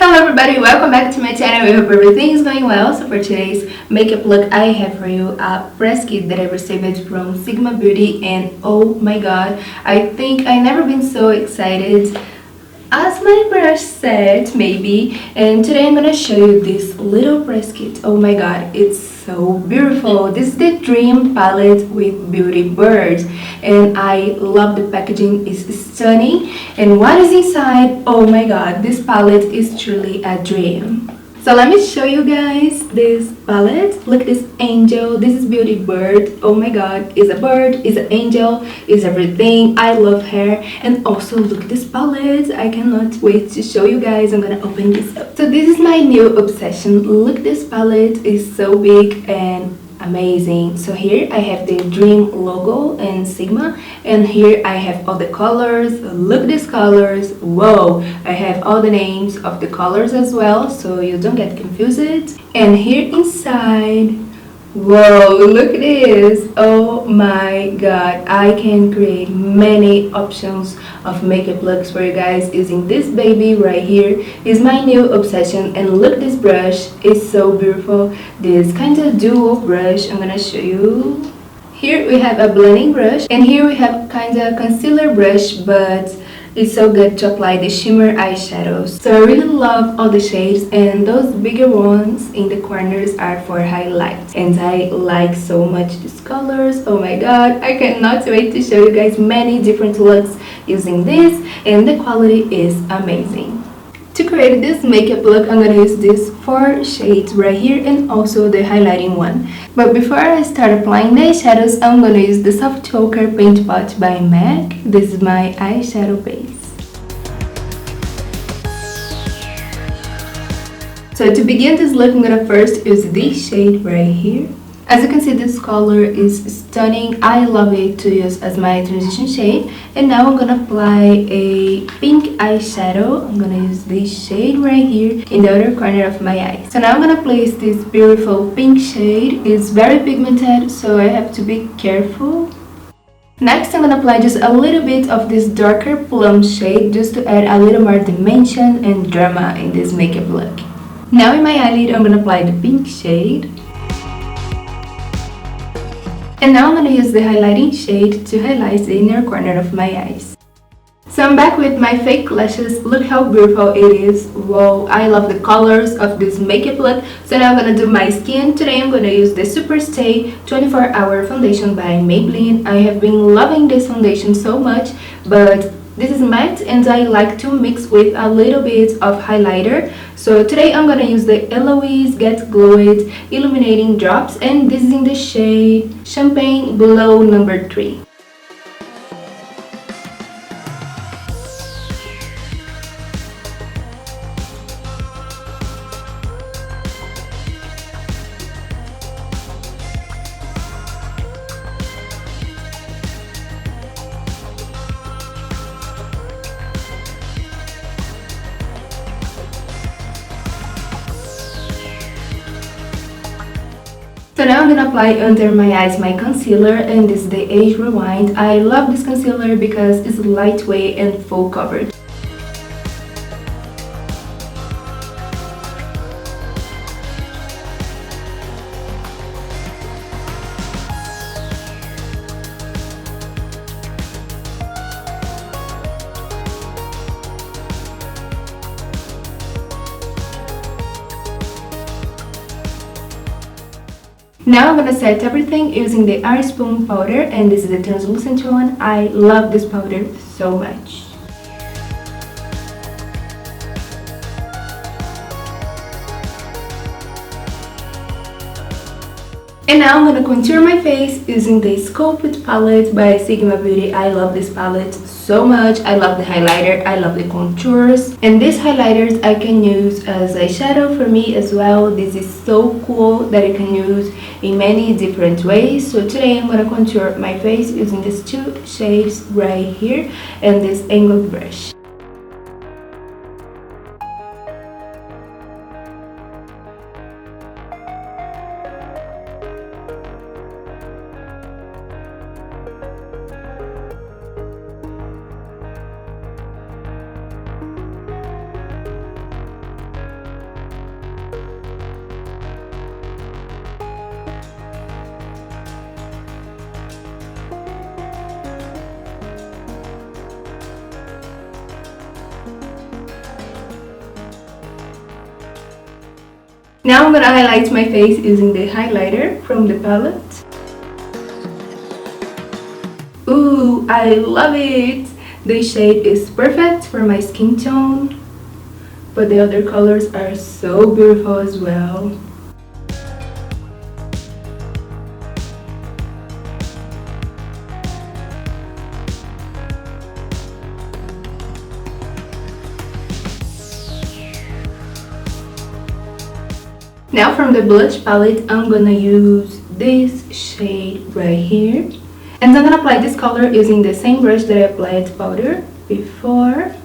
Hello everybody, welcome back to my channel. I hope everything is going well. So for today's makeup look, I have for you a press kit that I received from Sigma Beauty, and oh my god, I think I never been so excited as my brush set maybe. And today I'm gonna show you this little press kit. Oh my god, it's so beautiful. This is the Dream palette with Beauty Birds, and I love the packaging. It's stunning, and what is inside? Oh my god, this palette is truly a dream. So let me show you guys this palette. Look at this angel. This is Beauty Bird. Oh my god, it's a bird, it's an angel, it's everything. I love her. And also look at this palette. I cannot wait to show you guys. I'm gonna open this up. So this is my new obsession. Look, this palette is so big and amazing. So here I have the Dream logo and Sigma, and here I have all the colors. Look at these colors. Whoa, I have all the names of the colors as well, so you don't get confused. And here inside, whoa, look at this. Oh my god, I can create many options of makeup looks for you guys using this baby right here. Is my new obsession. And look, this brush is so beautiful. This kind of dual brush, I'm gonna show you. Here we have a blending brush, and here we have kind of concealer brush, but it's so good to apply the shimmer eyeshadows. So I really love all the shades, and those bigger ones in the corners are for highlights. And I like so much these colors. Oh my god, I cannot wait to show you guys many different looks using this, and the quality is amazing. To create this makeup look, I'm gonna use these 4 shades right here, and also the highlighting one. But before I start applying the eyeshadows, I'm gonna use the Soft Ochre Paint Pot by MAC. This is my eyeshadow base. So to begin this look, I'm gonna first use this shade right here. As you can see, this color is stunning. I love it to use as my transition shade. And now I'm gonna apply a pink eyeshadow. I'm gonna use this shade right here in the other corner of my eye. So now I'm gonna place this beautiful pink shade. It's very pigmented, so I have to be careful. Next, I'm gonna apply just a little bit of this darker plum shade, just to add a little more dimension and drama in this makeup look. Now in my eyelid, I'm gonna apply the pink shade. And now I'm gonna use the highlighting shade to highlight the inner corner of my eyes. So I'm back with my fake lashes. Look how beautiful it is. Whoa, I love the colors of this makeup look. So now I'm gonna do my skin. Today I'm gonna use the Super Stay 24-Hour Foundation by Maybelline. I have been loving this foundation so much, but this is matte, and I like to mix with a little bit of highlighter. So today I'm gonna use the Eloise Get Glow It Illuminating Drops, and this is in the shade Champagne Glow number 3. So now I'm gonna apply under my eyes my concealer, and this is the Age Rewind. I love this concealer because it's lightweight and full coverage. Now I'm gonna set everything using the Airspun powder, and this is the translucent one. I love this powder so much. And now I'm gonna contour my face using the Sculpt palette by Sigma Beauty. I love this palette so much. I love the highlighter, I love the contours, and these highlighters I can use as eyeshadow for me as well. This is so cool that I can use in many different ways. So today I'm gonna contour my face using these 2 shades right here and this angled brush. Now I'm gonna highlight my face using the highlighter from the palette. Ooh, I love it! The shade is perfect for my skin tone, but the other colors are so beautiful as well. Now from the blush palette, I'm gonna use this shade right here. And I'm gonna apply this color using the same brush that I applied powder before.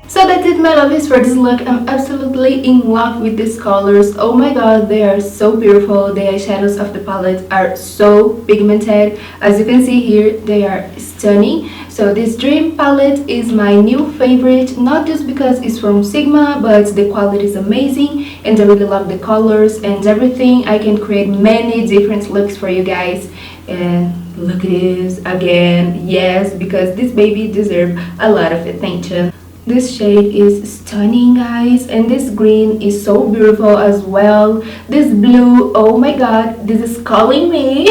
So that's it, my lovies, for this look. I'm absolutely in love with these colors. Oh my god, they are so beautiful. The eyeshadows of the palette are so pigmented. As you can see here, they are stunning. So this Dream palette is my new favorite, not just because it's from Sigma, but the quality is amazing and I really love the colors and everything. I can create many different looks for you guys. And look at this again. Yes, because this baby deserves a lot of attention. This shade is stunning, guys, and this green is so beautiful as well. This blue, oh my god, this is calling me.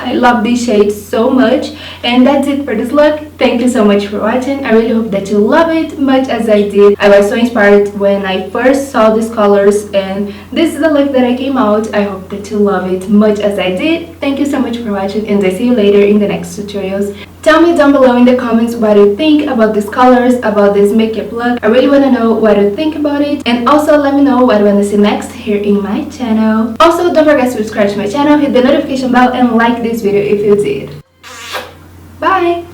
I love this shade so much. And that's it for this look. Thank you so much for watching. I really hope that you love it much as I did. I was so inspired when I first saw these colors, and this is the look that I came out. I hope that you love it much as I did. Thank you so much for watching, and I see you later in the next tutorials. Tell me down below in the comments what you think about these colors, about this makeup look. I really want to know what you think about it. And also let me know what you want to see next here in my channel. Also, don't forget to subscribe to my channel, hit the notification bell, and like this video if you did. Bye!